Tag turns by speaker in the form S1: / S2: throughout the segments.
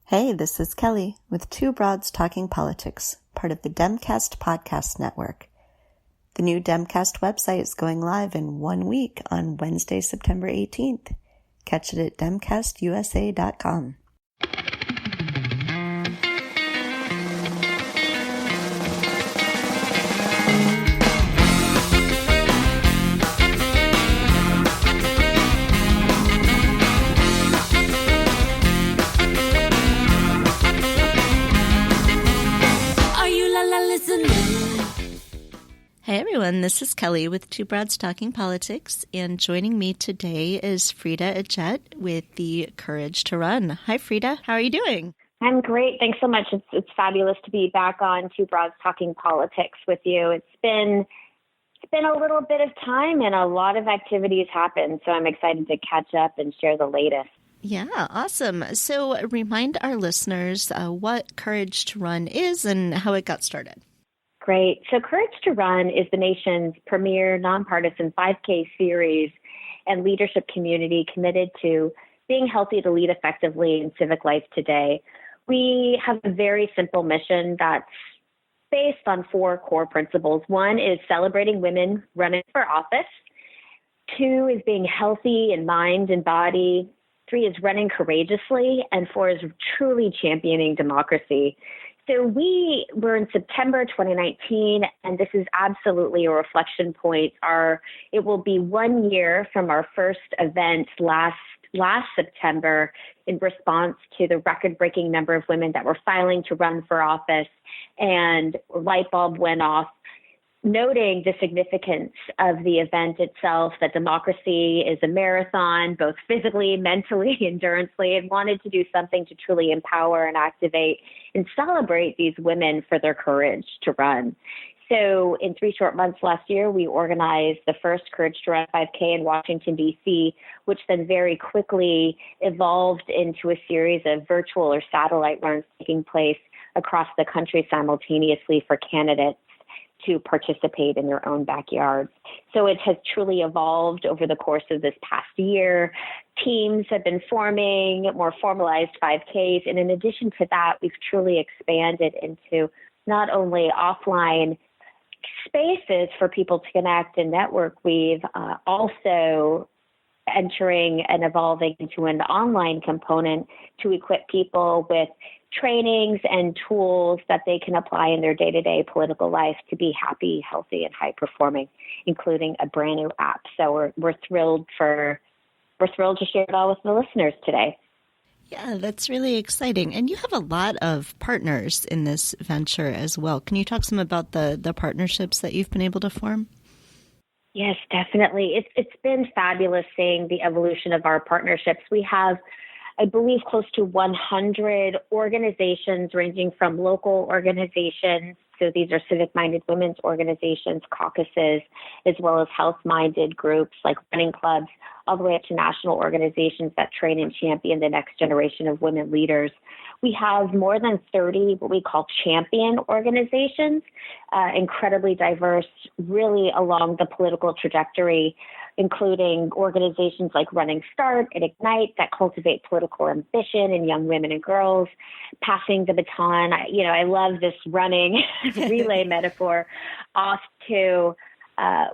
S1: Hey, this is Kelly with Two Broads Talking Politics, part of the Demcast podcast network. The new Demcast website is going live in 1 week on Wednesday, September 18th. Catch it at demcastusa.com. Hey everyone, this is Kelly with Two Broads Talking Politics, and joining me today is Frieda Edgette with the Courage to Run. Hi Frieda, how are you doing?
S2: I'm great. Thanks so much. It's fabulous to be back on Two Broads Talking Politics with you. It's been a little bit of time and a lot of activities happened, so I'm excited to catch up and share the latest.
S1: Yeah, awesome. So remind our listeners what Courage to Run is and how it got started.
S2: Great. So Courage to Run is the nation's premier nonpartisan 5K series and leadership community committed to being healthy to lead effectively in civic life today. We have a very simple mission that's based on 4 core principles. 1 is celebrating women running for office. 2 is being healthy in mind and body. 3 is running courageously. And 4 is truly championing democracy. So we were in September 2019, and this is absolutely a reflection point. It will be 1 year from our first event last September in response to the record-breaking number of women that were filing to run for office, and a light bulb went off, noting the significance of the event itself, that democracy is a marathon, both physically, mentally, endurance-ly, and wanted to do something to truly empower and activate and celebrate these women for their courage to run. So in 3 short months last year, we organized the first Courage to Run 5K in Washington, D.C., which then very quickly evolved into a series of virtual or satellite runs taking place across the country simultaneously for candidates to participate in their own backyards. So it has truly evolved over the course of this past year. Teams have been forming more formalized 5Ks. And in addition to that, we've truly expanded into not only offline spaces for people to connect and network. We've also entering and evolving into an online component to equip people with trainings and tools that they can apply in their day-to-day political life to be happy, healthy, and high-performing, including a brand new app. So we're thrilled to share it all with the listeners today.
S1: Yeah, that's really exciting. And you have a lot of partners in this venture as well. Can you talk some about the partnerships that you've been able to form?
S2: Yes, definitely. It's been fabulous seeing the evolution of our partnerships. We have, I believe, close to 100 organizations ranging from local organizations. So these are civic-minded women's organizations, caucuses, as well as health-minded groups like running clubs, all the way up to national organizations that train and champion the next generation of women leaders. We have more than 30 what we call champion organizations, incredibly diverse, really along the political trajectory, including organizations like Running Start and Ignite that cultivate political ambition in young women and girls, passing the baton. I love this running relay metaphor off to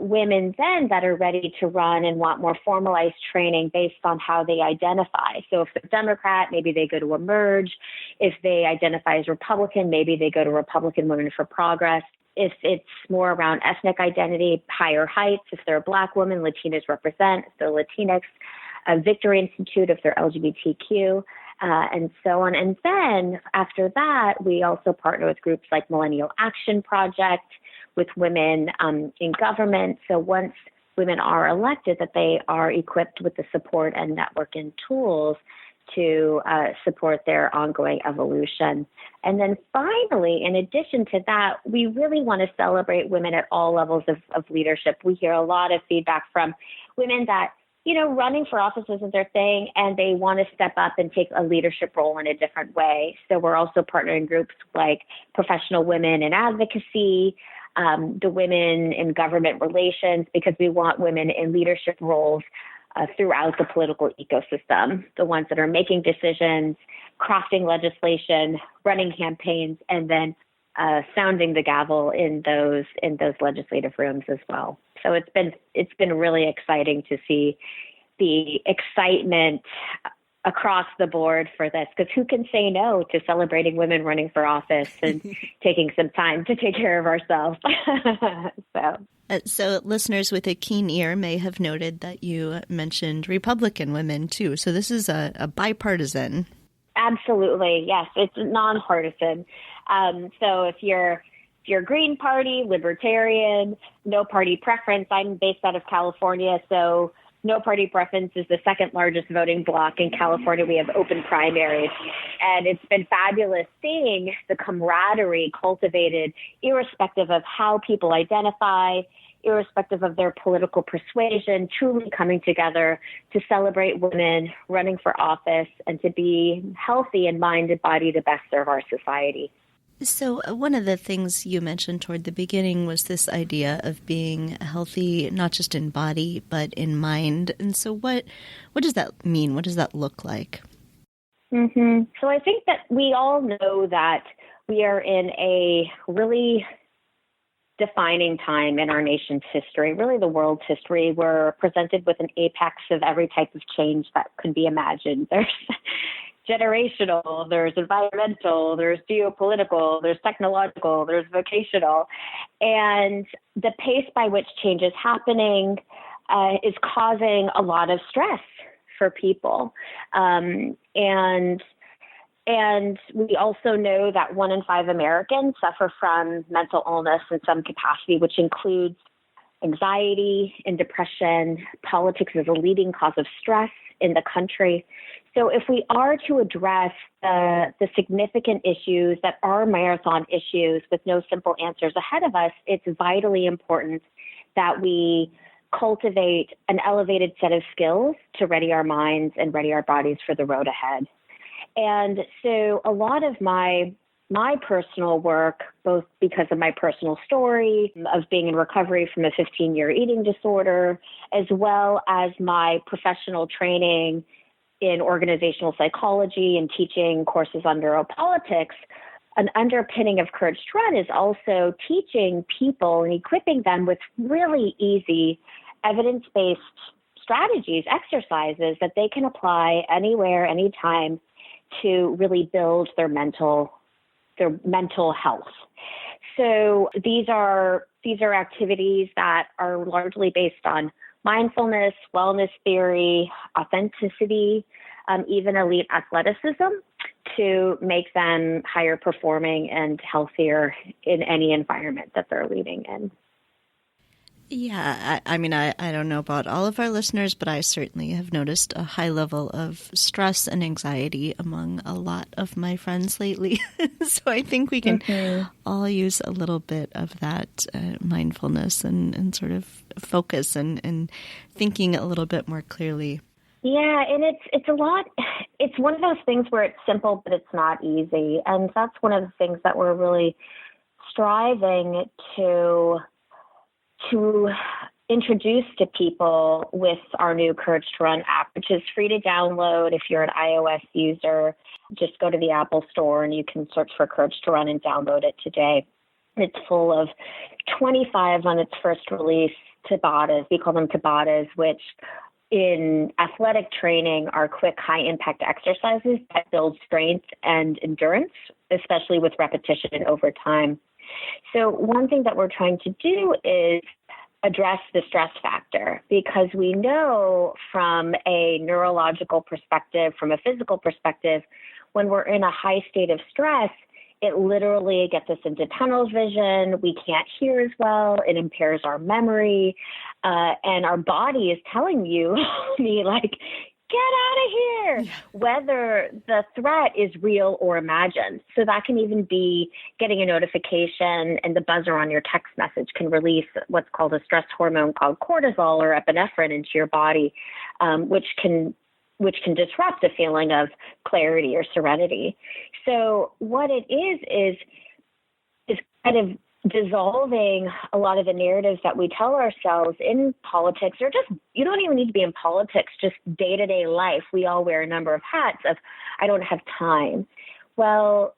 S2: women then that are ready to run and want more formalized training based on how they identify. So if they're Democrat, maybe they go to Emerge. If they identify as Republican, maybe they go to Republican Women for Progress. If it's more around ethnic identity, Higher Heights. If they're a Black woman, Latinas Represent. If they're Latinx, Victory Institute. If they're LGBTQ. And so on. And then after that, we also partner with groups like Millennial Action Project, with women in government. So once women are elected, that they are equipped with the support and network and tools to support their ongoing evolution. And then finally, in addition to that, we really want to celebrate women at all levels of leadership. We hear a lot of feedback from women that, running for office isn't their thing, and they want to step up and take a leadership role in a different way. So we're also partnering groups like Professional Women in Advocacy, the Women in Government Relations, because we want women in leadership roles throughout the political ecosystem, the ones that are making decisions, crafting legislation, running campaigns, and then sounding the gavel in those legislative rooms as well. So it's been really exciting to see the excitement across the board for this, because who can say no to celebrating women running for office and taking some time to take care of ourselves?
S1: So listeners with a keen ear may have noted that you mentioned Republican women too. So this is a bipartisan.
S2: Absolutely. Yes, it's nonpartisan. So if you're Green Party, Libertarian, no party preference, I'm based out of California, so no party preference is the second largest voting bloc in California. We have open primaries, and it's been fabulous seeing the camaraderie cultivated irrespective of how people identify, irrespective of their political persuasion, truly coming together to celebrate women running for office and to be healthy in mind and body to best serve our society.
S1: So one of the things you mentioned toward the beginning was this idea of being healthy, not just in body, but in mind. And so what does that mean? What does that look like?
S2: Mm-hmm. So I think that we all know that we are in a really defining time in our nation's history, really the world's history. We're presented with an apex of every type of change that could be imagined. There's generational, there's environmental, there's geopolitical, there's technological, there's vocational. And the pace by which change is happening is causing a lot of stress for people. And we also know that 1 in 5 Americans suffer from mental illness in some capacity, which includes anxiety and depression. Politics is a leading cause of stress in the country. So if we are to address the significant issues that are marathon issues with no simple answers ahead of us, it's vitally important that we cultivate an elevated set of skills to ready our minds and ready our bodies for the road ahead. And so a lot of my personal work, both because of my personal story of being in recovery from a 15-year eating disorder, as well as my professional training in organizational psychology and teaching courses on neuropolitics, an underpinning of Courage to Run is also teaching people and equipping them with really easy evidence-based strategies, exercises that they can apply anywhere, anytime to really build their mental health. So these are activities that are largely based on mindfulness, wellness theory, authenticity, even elite athleticism, to make them higher performing and healthier in any environment that they're leading in.
S1: Yeah, I mean, I don't know about all of our listeners, but I certainly have noticed a high level of stress and anxiety among a lot of my friends lately. So I think we can all use a little bit of that mindfulness and sort of focus and thinking a little bit more clearly.
S2: Yeah, and it's a lot. It's one of those things where it's simple, but it's not easy. And that's one of the things that we're really striving to introduce to people with our new Courage to Run app, which is free to download. If you're an iOS user, just go to the Apple Store and you can search for Courage to Run and download it today. It's full of 25 on its first release Tabatas. We call them Tabatas, which in athletic training are quick, high-impact exercises that build strength and endurance, especially with repetition and over time. So one thing that we're trying to do is address the stress factor, because we know from a neurological perspective, from a physical perspective, when we're in a high state of stress, it literally gets us into tunnel vision. We can't hear as well. It impairs our memory. And our body is telling me like, get out of here, whether the threat is real or imagined. So that can even be getting a notification, and the buzzer on your text message can release what's called a stress hormone called cortisol or epinephrine into your body, which can disrupt a feeling of clarity or serenity. So what it is kind of dissolving a lot of the narratives that we tell ourselves in politics, or just, you don't even need to be in politics, just day-to-day life. We all wear a number of hats of, I don't have time. Well,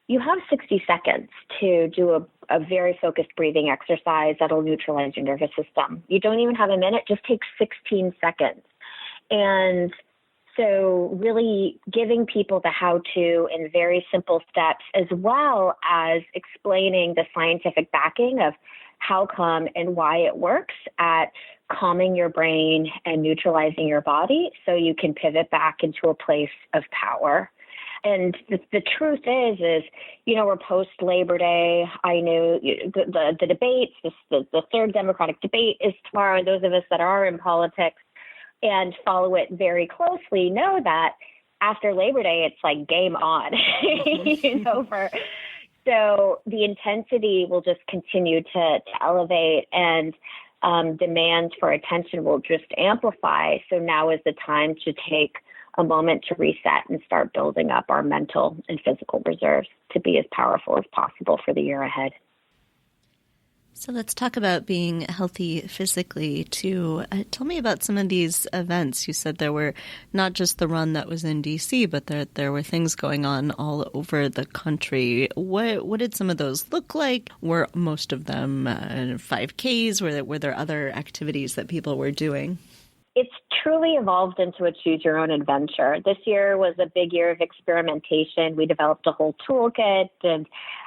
S2: you have 60 seconds to do a very focused breathing exercise that'll neutralize your nervous system. You don't even have a minute, just take 16 seconds. And so really giving people the how-to in very simple steps, as well as explaining the scientific backing of how come and why it works at calming your brain and neutralizing your body so you can pivot back into a place of power. And the truth is, we're post-Labor Day. I know the debates, the third Democratic debate is tomorrow. And those of us that are in politics and follow it very closely know that after Labor Day, it's like game on. So the intensity will just continue to elevate, and demands for attention will just amplify. So now is the time to take a moment to reset and start building up our mental and physical reserves to be as powerful as possible for the year ahead.
S1: So let's talk about being healthy physically too. Tell me about some of these events. You said there were not just the run that was in D.C., but there were things going on all over the country. What did some of those look like? Were most of them 5Ks? Were there other activities that people were doing?
S2: It's truly evolved into a choose-your-own adventure. This year was a big year of experimentation. We developed a whole toolkit and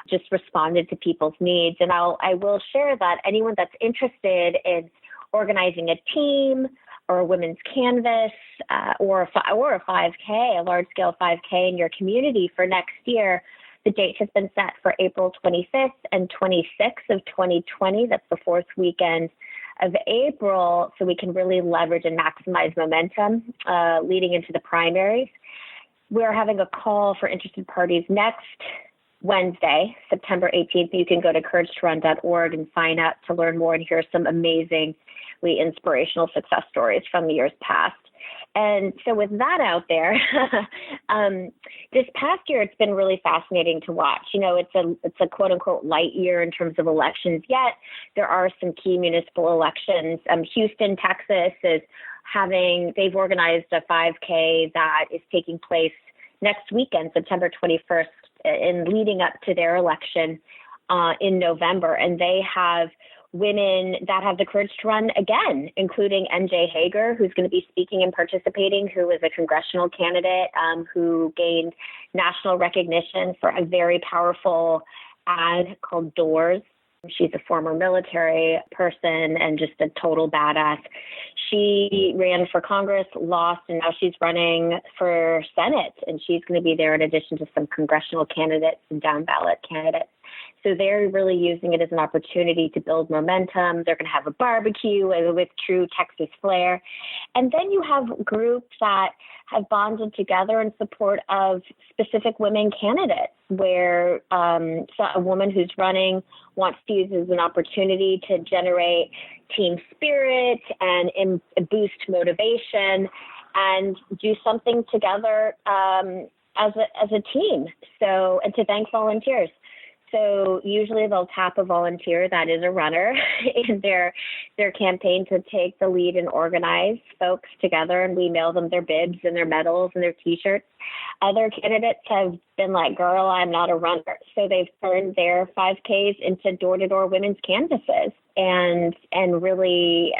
S2: just responded to people's needs. And I will share that anyone that's interested in organizing a team or a women's canvas or a 5K, a large-scale 5K in your community for next year, the date has been set for April 25th and 26th of 2020. That's the fourth weekend of April, so we can really leverage and maximize momentum leading into the primaries. We're having a call for interested parties next Wednesday, September 18th. You can go to couragetorun.org and sign up to learn more and hear some amazingly inspirational success stories from the years past. And so with that out there, this past year, it's been really fascinating to watch. It's a quote unquote light year in terms of elections, yet there are some key municipal elections. Houston, Texas they've organized a 5K that is taking place next weekend, September 21st, in leading up to their election in November. And they have women that have the courage to run again, including MJ Hager, who's going to be speaking and participating, who is a congressional candidate who gained national recognition for a very powerful ad called Doors. She's a former military person and just a total badass. She ran for Congress, lost, and now she's running for Senate. And she's going to be there in addition to some congressional candidates and down ballot candidates. So they're really using it as an opportunity to build momentum. They're going to have a barbecue with true Texas flair. And then you have groups that have bonded together in support of specific women candidates, where a woman who's running wants to use it as an opportunity to generate team spirit and boost motivation and do something together as a team. So, and to thank volunteers. So usually they'll tap a volunteer that is a runner in their campaign to take the lead and organize folks together, and we mail them their bibs and their medals and their T-shirts. Other candidates have been like, girl, I'm not a runner. So they've turned their 5Ks into door-to-door women's canvases and really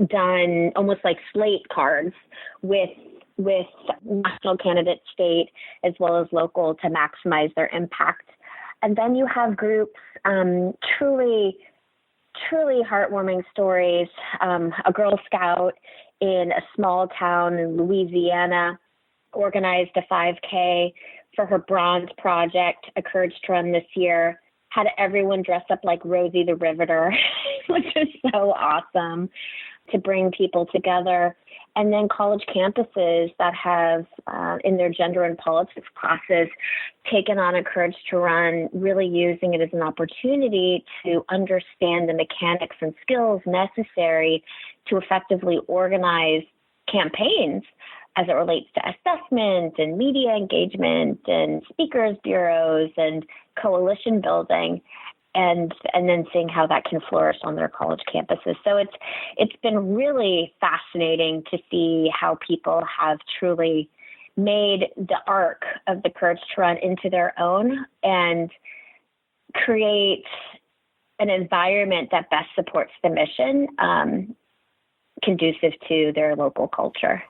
S2: done almost like slate cards with national candidates, state, as well as local, to maximize their impact. And then you have groups, truly heartwarming stories. A Girl Scout in a small town in Louisiana organized a 5K for her Bronze Project, a Courage to Run this year, had everyone dress up like Rosie the Riveter, which is so awesome to bring people together. And then college campuses that have, in their gender and politics classes, taken on a Courage to Run, really using it as an opportunity to understand the mechanics and skills necessary to effectively organize campaigns as it relates to assessment and media engagement and speakers bureaus and coalition building. and then seeing how that can flourish on their college campuses. So it's been really fascinating to see how people have truly made the arc of the Courage to Run into their own and create an environment that best supports the mission, conducive to their local culture.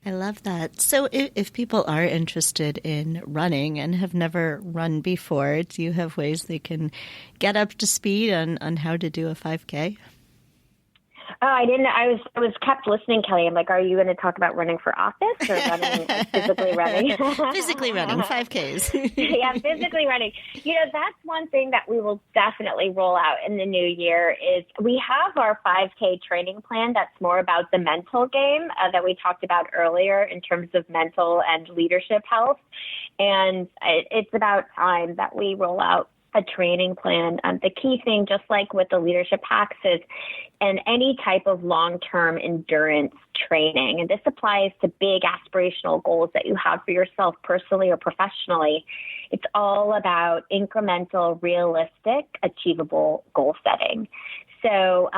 S1: I love that. So if people are interested in running and have never run before, do you have ways they can get up to speed on how to do a 5K?
S2: Oh, I didn't. I was kept listening, Kelly. I'm like, are you going to talk about running for office or running, physically running?
S1: Physically running, 5Ks.
S2: Yeah, physically running. That's one thing that we will definitely roll out in the new year is we have our 5K training plan that's more about the mental game that we talked about earlier in terms of mental and leadership health. And it's about time that we roll out a training plan. The key thing, just like with the leadership hacks, is and any type of long-term endurance training. And this applies to big aspirational goals that you have for yourself personally or professionally. It's all about incremental, realistic, achievable goal setting. So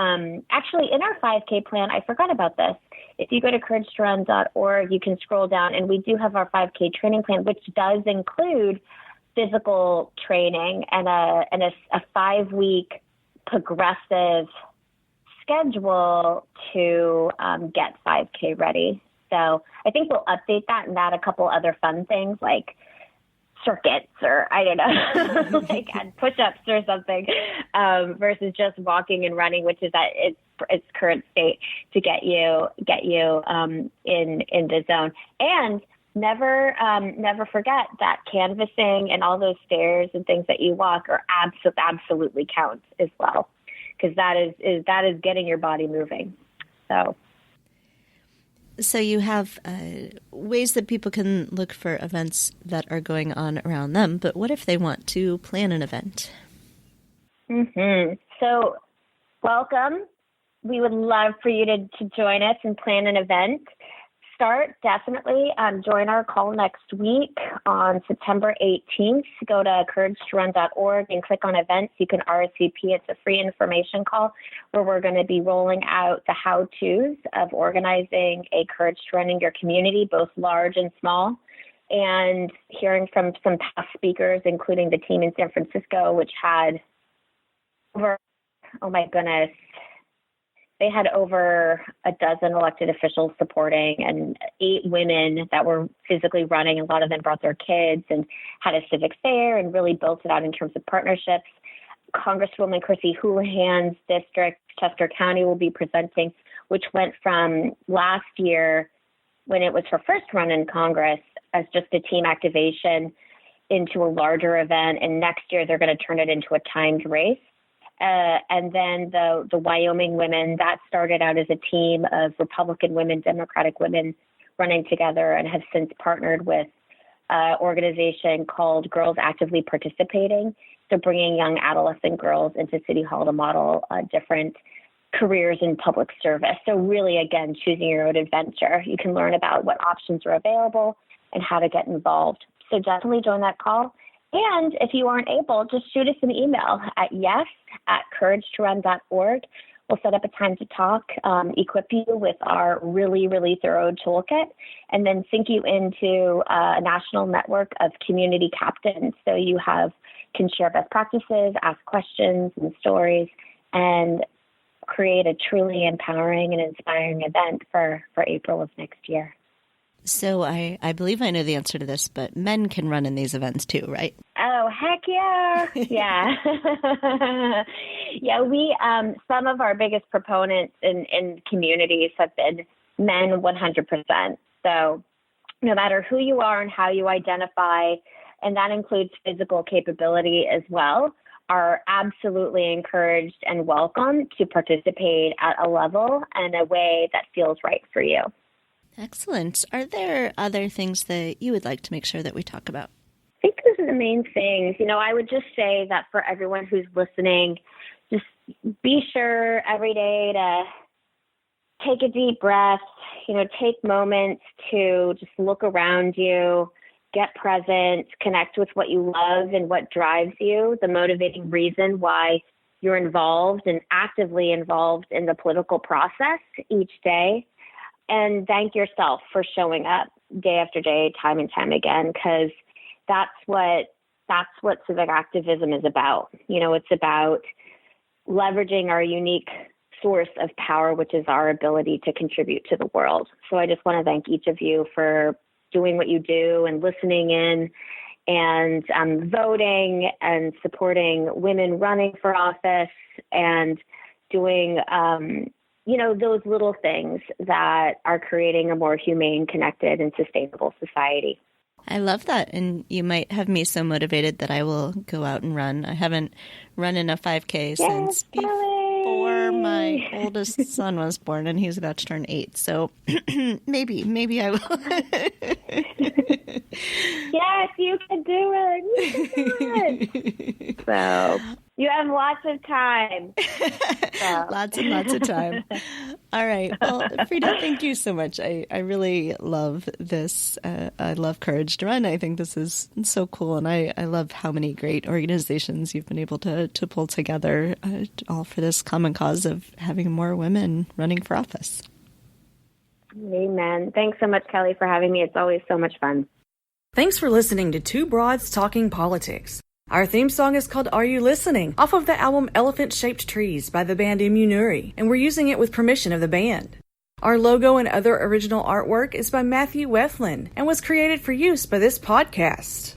S2: actually in our 5K plan, I forgot about this. If you go to couragetorun.org, you can scroll down and we do have our 5K training plan, which does include physical training and a 5-week progressive schedule to get 5K ready. So I think we'll update that and add a couple other fun things like circuits or I don't know, like add push-ups or something, versus just walking and running, which is at its current state, to get you in the zone. And never forget that canvassing and all those stairs and things that you walk are absolutely count as well, because that is getting your body moving. So you have ways that people can look for events that are going on around them, but what if they want to plan an event? Mm-hmm. So welcome. We would love for you to join us and plan an event. Definitely join our call next week on September 18th. Go to couragetorun.org and click on events. You can RSVP. It's a free information call where we're going to be rolling out the how-tos of organizing a Courage to Run in your community, both large and small, and hearing from some past speakers, including the team in San Francisco, which had they had over a dozen elected officials supporting and 8 women that were physically running. A lot of them brought their kids and had a civic fair and really built it out in terms of partnerships. Congresswoman Chrissy Houlihan's district, Chester County, will be presenting, which went from last year when it was her first run in Congress as just a team activation into a larger event. And next year they're going to turn it into a timed race. And then the Wyoming women, that started out as a team of Republican women, Democratic women running together and have since partnered with an organization called Girls Actively Participating. So bringing young adolescent girls into City Hall to model different careers in public service. So really, again, choosing your own adventure. You can learn about what options are available and how to get involved. So definitely join that call. And if you aren't able, just shoot us an email at yes@couragetorun.org. We'll set up a time to talk, equip you with our really, really thorough toolkit, and then sync you into a national network of community captains. So you can share best practices, ask questions and stories, and create a truly empowering and inspiring event for April of next year.
S1: So I believe I know the answer to this, but men can run in these events too, right?
S2: Oh, heck yeah. Yeah. Yeah, we, some of our biggest proponents in communities have been men 100%. So no matter who you are and how you identify, and that includes physical capability as well, are absolutely encouraged and welcome to participate at a level and a way that feels right for you.
S1: Excellent. Are there other things that you would like to make sure that we talk about?
S2: I think those are the main things. I would just say that for everyone who's listening, just be sure every day to take a deep breath, take moments to just look around you, get present, connect with what you love and what drives you, the motivating reason why you're involved and actively involved in the political process each day. And thank yourself for showing up day after day, time and time again, because that's what civic activism is about. You know, it's about leveraging our unique source of power, which is our ability to contribute to the world. So I just want to thank each of you for doing what you do and listening in and voting and supporting women running for office and doing, those little things that are creating a more humane, connected, and sustainable society.
S1: I love that. And you might have me so motivated that I will go out and run. I haven't run in a 5K since before my oldest son was born, and he's about to turn 8. So maybe I will.
S2: Yes, you can do it. So you have lots of time. So.
S1: Lots and lots of time. All right. Well, Frieda, thank you so much. I really love this. I love Courage to Run. I think this is so cool. And I love how many great organizations you've been able to pull together all for this common cause of having more women running for office.
S2: Amen. Thanks so much, Kelly, for having me. It's always so much fun.
S3: Thanks for listening to Two Broads Talking Politics. Our theme song is called Are You Listening? Off of the album Elephant Shaped Trees by the band Immunuri, and we're using it with permission of the band. Our logo and other original artwork is by Matthew Weflin and was created for use by this podcast.